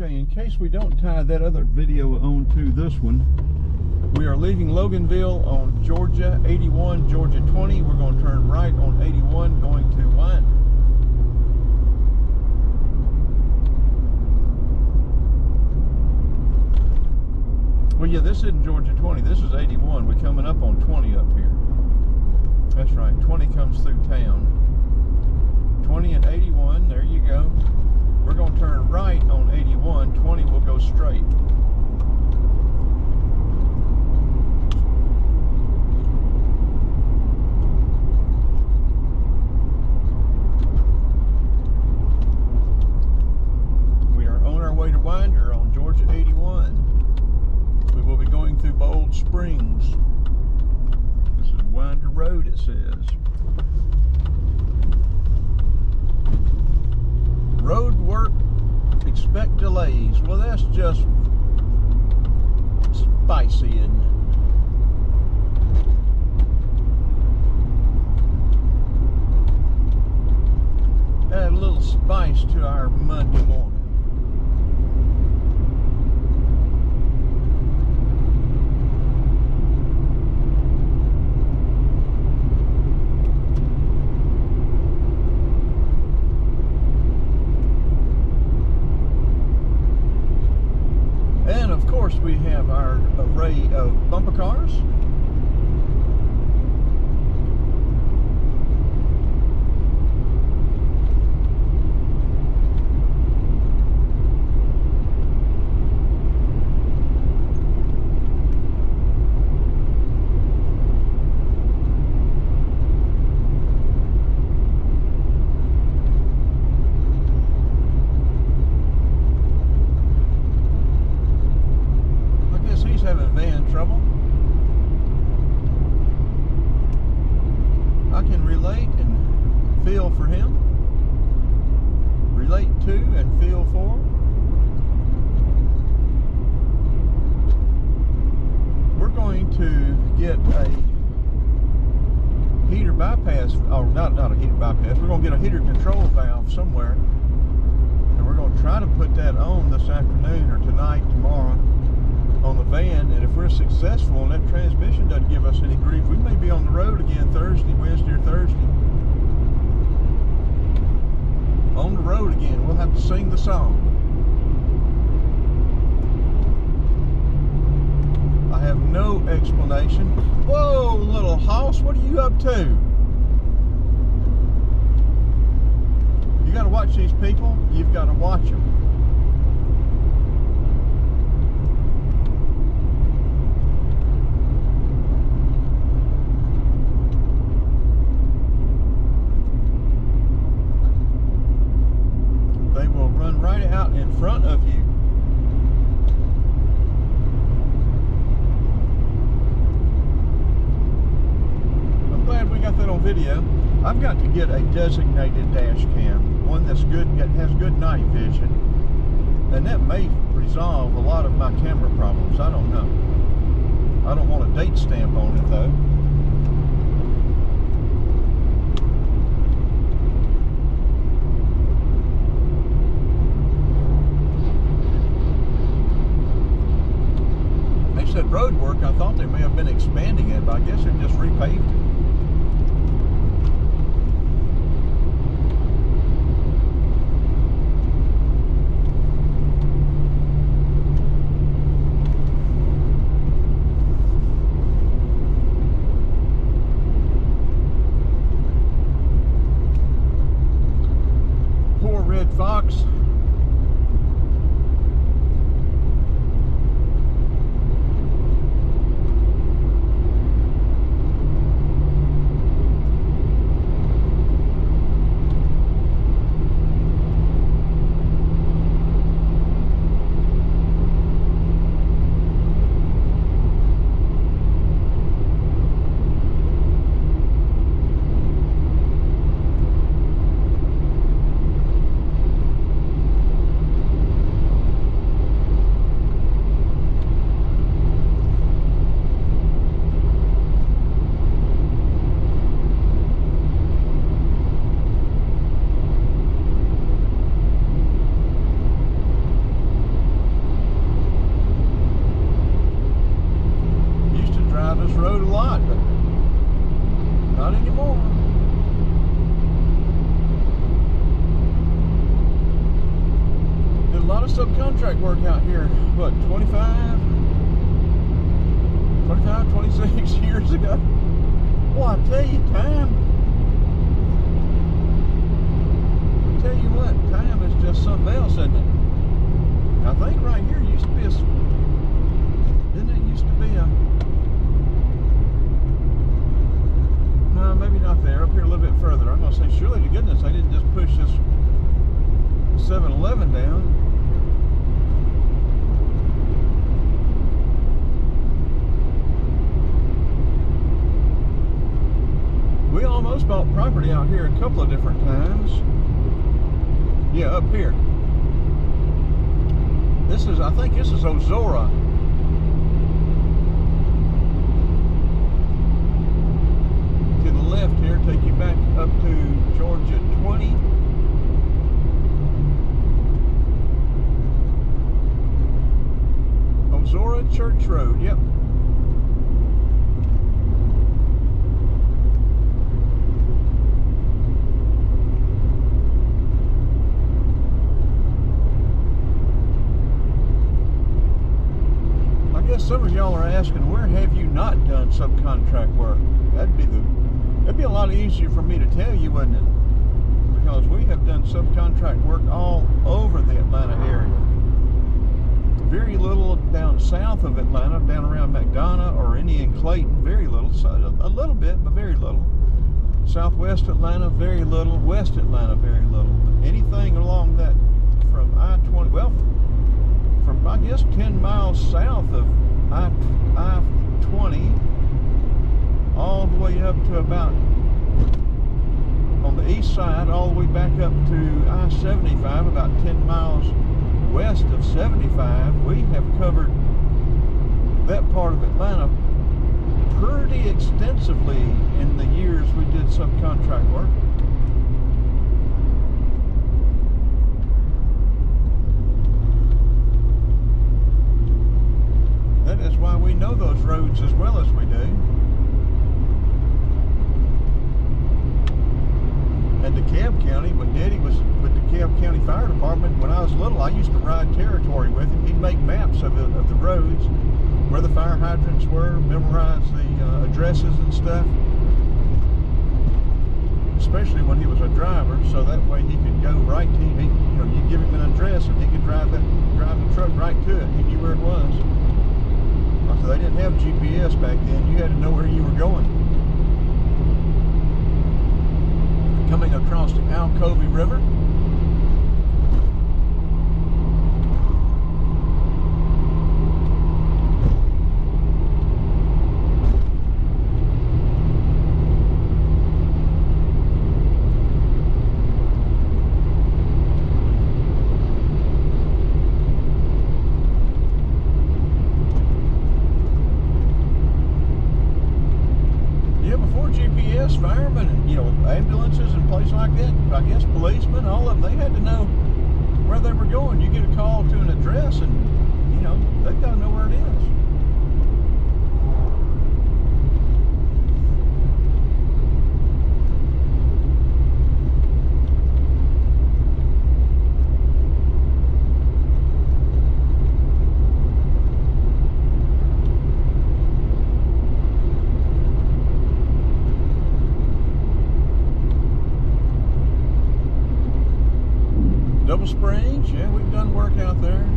Okay, in case we don't tie that other video onto this one, we are leaving Loganville on Georgia 81, Georgia 20. We're going to turn right on 81 going to Winder. Well, yeah, this isn't Georgia 20. This is 81. We're coming up on 20 up here. That's right. 20 comes through town. 20 and 81. There you go. We're going to turn right on 81. 20 will go straight. We are on our way to Winder on Georgia 81. We will be going through Bold Springs. This is Winder Road, it says. Road work, expect delays. Well, that's just spicy, isn't it? Add a little spice to our Monday morning. And of course we have our array of bumper cars. Having van trouble. I can relate and feel for him. Relate to and feel for. We're going to get a heater bypass, or not a heater bypass, we're going to get a heater control valve somewhere, and we're going to try to put that on this afternoon or tonight, tomorrow, on the van. And if we're successful and that transmission doesn't give us any grief, we may be on the road again Thursday, Wednesday or Thursday. On the road again. We'll have to sing the song. I have no explanation. Whoa, little house, what are you up to? You got to watch these people. You've got to watch them. Right out in front of you. I'm glad we got that on video. I've got to get a designated dash cam, one that's good, that has good night vision, and that may resolve a lot of my camera problems. I don't know. I don't want a date stamp on it though. Said road work, I thought they may have been expanding it, but I guess they've just repaved it. Poor Red Fox. lot of subcontract work out here. What, 26 years ago? Well, I tell you, time is just something else, isn't it? I think right here used to be no, maybe not there, up here a little bit further. I'm gonna say, surely to goodness they didn't just push this 7-Eleven down. We almost bought property out here a couple of different times. Yeah, up here. I think this is Ozora. To the left here, take you back up to Georgia 20. Ozora Church Road, yep. Some of y'all are asking, where have you not done subcontract work? That'd be a lot easier for me to tell you, wouldn't it? Because we have done subcontract work all over the Atlanta area. Very little down south of Atlanta, down around McDonough or any in Clayton, very little. So a little bit, but very little. Southwest Atlanta, very little. West Atlanta, very little. But anything along that from I-20, well, from I guess 10 miles south of I-20 all the way up to about, on the east side, all the way back up to I-75, about 10 miles west of 75, we have covered that part of Atlanta pretty extensively in the years we did subcontract work. That is why we know those roads as well as we do. And DeKalb County, when Daddy was with the DeKalb County Fire Department, when I was little, I used to ride territory with him. He'd make maps of the roads, where the fire hydrants were, memorize the addresses and stuff. Especially when he was a driver, so that way he could go right to you. You give him an address and he could drive the truck right to it. He knew where it was. So they didn't have GPS back then. You had to know where you were going. Coming across the Alcovey River. Firemen and ambulances and places like that, I guess policemen, all of them, they had to know where they were going. You get a call to an address and they've got to know where it is. Double Springs, yeah, we've done work out there.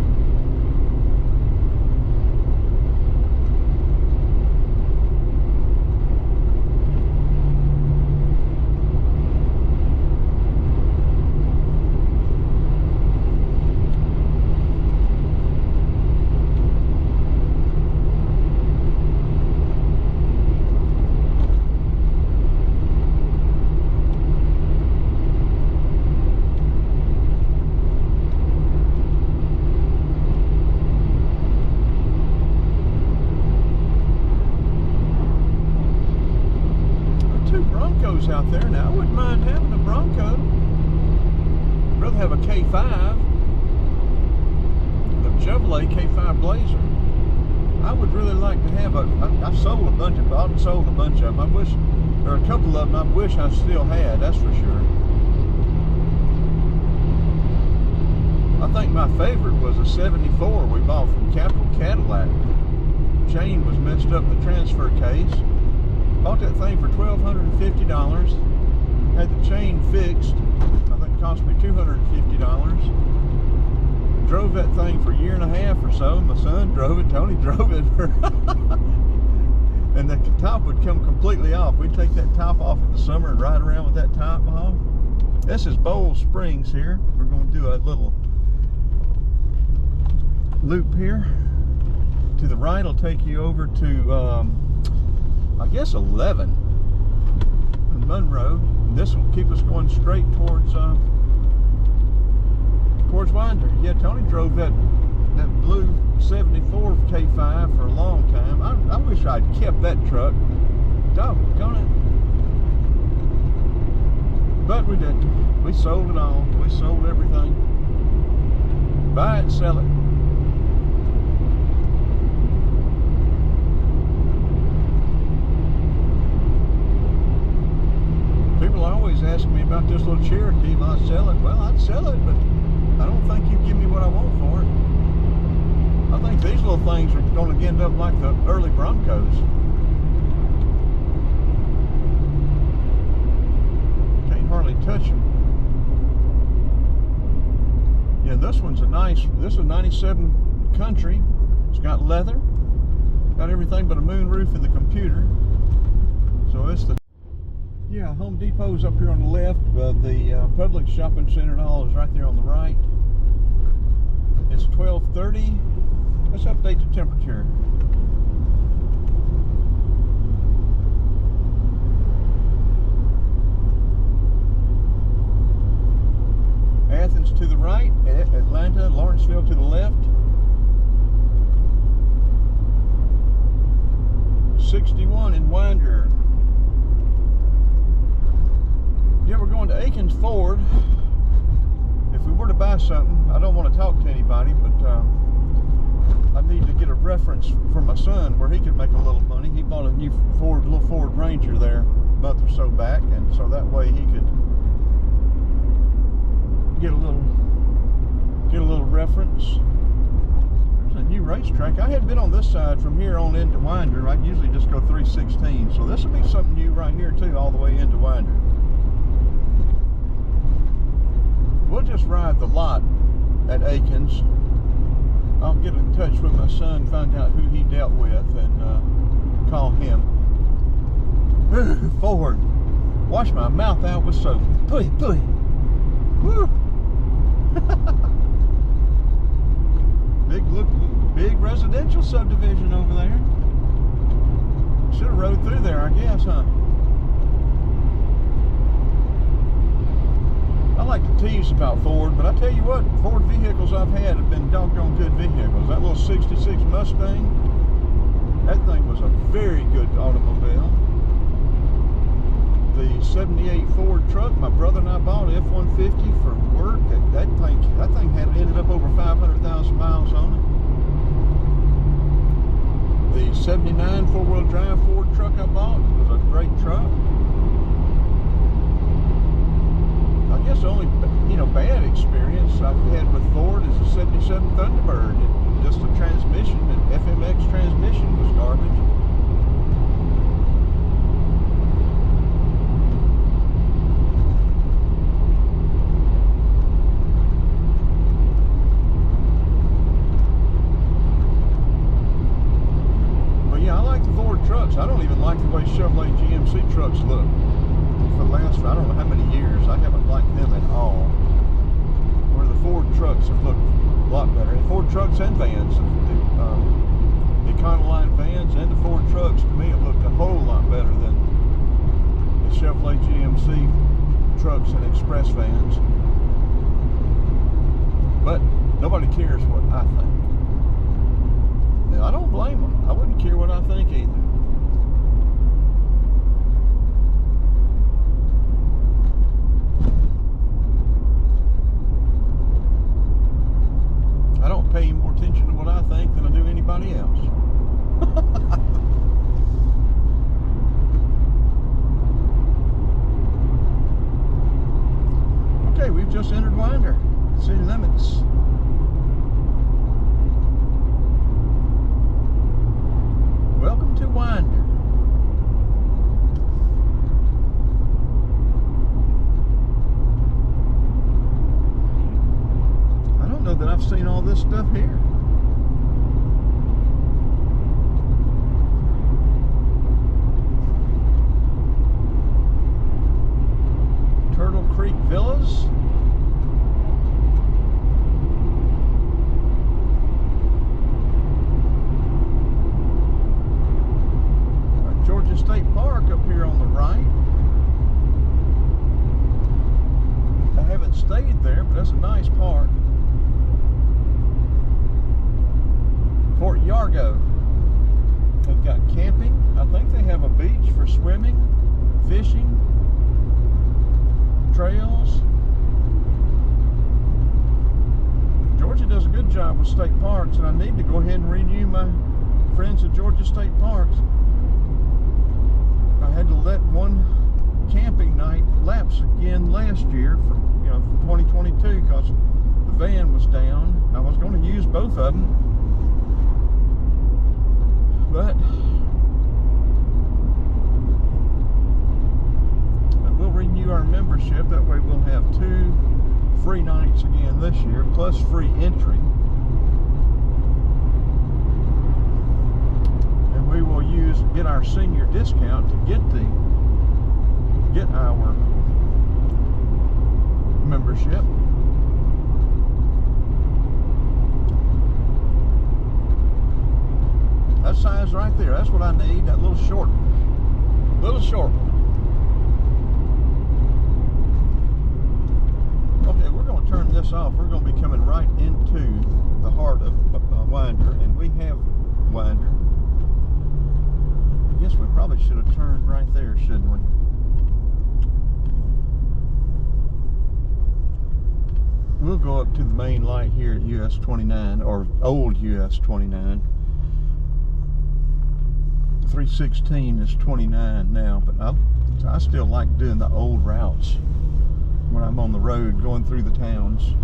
Out there now. I wouldn't mind having a Bronco. I'd rather have a K5, a Chevrolet K5 Blazer. I would really like to have I've sold a bunch of them. I've sold a bunch of them. I wish, there are a couple of them I wish I still had, that's for sure. I think my favorite was a 74 we bought from Capital Cadillac. Chain was messed up in the transfer case. Bought that thing for $1,250. Had the chain fixed. I think it cost me $250. Drove that thing for a year and a half or so. My son drove it, Tony drove it. And the top would come completely off. We'd take that top off in the summer and ride around with that top off. This is Bowl Springs here. We're going to do a little loop here. To the right will take you over to, I guess 11 in Monroe. And this will keep us going straight towards Winder. Yeah, Tony drove that blue 74 K5 for a long time. I wish I'd kept that truck. Doggone it. But we didn't. We sold it all. We sold everything. Buy it, sell it. People always ask me about this little Cherokee. Will I sell it? Well, I'd sell it, but I don't think you give me what I want for it. I think these little things are going to end up like the early Broncos. Can't hardly touch them. Yeah, this one's this is a 97 Country. It's got leather, got everything but a moon roof in the computer. So it's the, yeah, Home Depot's up here on the left. The Publix shopping center and all is right there on the right. It's 12:30. Let's update the temperature. Athens to the right, Atlanta, Lawrenceville to the left. 61 in Winder. Yeah, we're going to Aikens Ford. If we were to buy something, I don't want to talk to anybody, but I need to get a reference for my son where he could make a little money. He bought a new little Ford Ranger there a month or so back, and so that way he could get a little reference. There's a new racetrack. I had been on this side from here on into Winder. I usually just go 316, so this will be something new right here too, all the way into Winder. We'll just ride the lot at Aikens. I'll get in touch with my son, find out who he dealt with, and call him. Ford. Wash my mouth out with soap. Pooey, pooey. Woo! Big residential subdivision over there. Should have rode through there, I guess, huh? I like to tease about Ford, but I tell you what, Ford vehicles I've had have been doggone good vehicles. That little 66 Mustang, that thing was a very good automobile. The 78 Ford truck my brother and I bought, F-150 for work, that thing had ended up over 500,000 miles on it. The 79 four-wheel drive Ford truck I bought was a great truck. I guess the only, bad experience I've had with Ford is the 77 Thunderbird. Just the transmission, the FMX transmission was garbage. But yeah, I like the Ford trucks. I don't even like the way Chevrolet GMC trucks look. For the last, I don't know how many years, I haven't liked them at all. Where the Ford trucks have looked a lot better. And Ford trucks and vans, the Econoline vans and the Ford trucks, to me, have looked a whole lot better than the Chevrolet GMC trucks and express vans. But nobody cares what I think. Now, I don't blame them. I wouldn't care what I think either. I don't pay more attention to what I think than I do anybody else. Okay, we've just entered Winder. City limits. winder. I don't know that I've seen all this stuff here. Turtle Creek Villas. Georgia State Park up here on the right. I haven't stayed there, but that's a nice park. Fort Yargo. They've got camping. I think they have a beach for swimming, fishing, trails. Georgia does a good job with state parks, and I need to go ahead and renew my friends at Georgia State Parks. I had to let one camping night lapse again last year for 2022 because the van was down. I was going to use both of them, but we'll renew our membership. That way we'll have 2 free nights again this year, plus free entry. And we will get our senior discount to get our membership. That size right there, that's what I need, that little short one. Okay, we're going to turn this off. We're going to be coming right into the heart of Winder, and we have Winder. I guess we probably should have turned right there, shouldn't we? We'll go up to the main light here at US 29, or old US 29. 316 is 29 now, but I still like doing the old routes when I'm on the road going through the towns.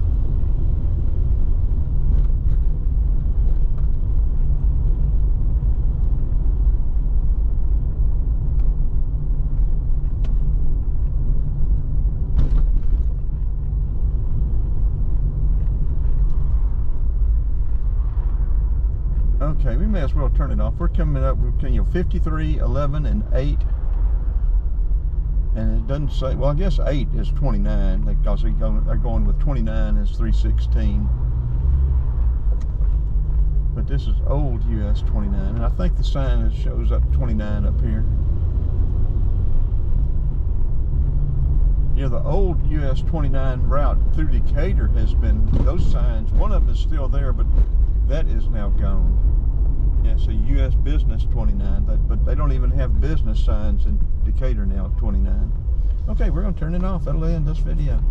Okay, we may as well turn it off. We're coming up with 53, 11, and 8. And it doesn't say, well, I guess 8 is 29, because they're going with 29 as 316. But this is old US 29, and I think the sign shows up 29 up here. Yeah, the old US 29 route through Decatur has been, those signs, one of them is still there, but that is now gone. Yeah, so US Business 29, but they don't even have business signs in Decatur now at 29. Okay, we're going to turn it off. That'll end this video.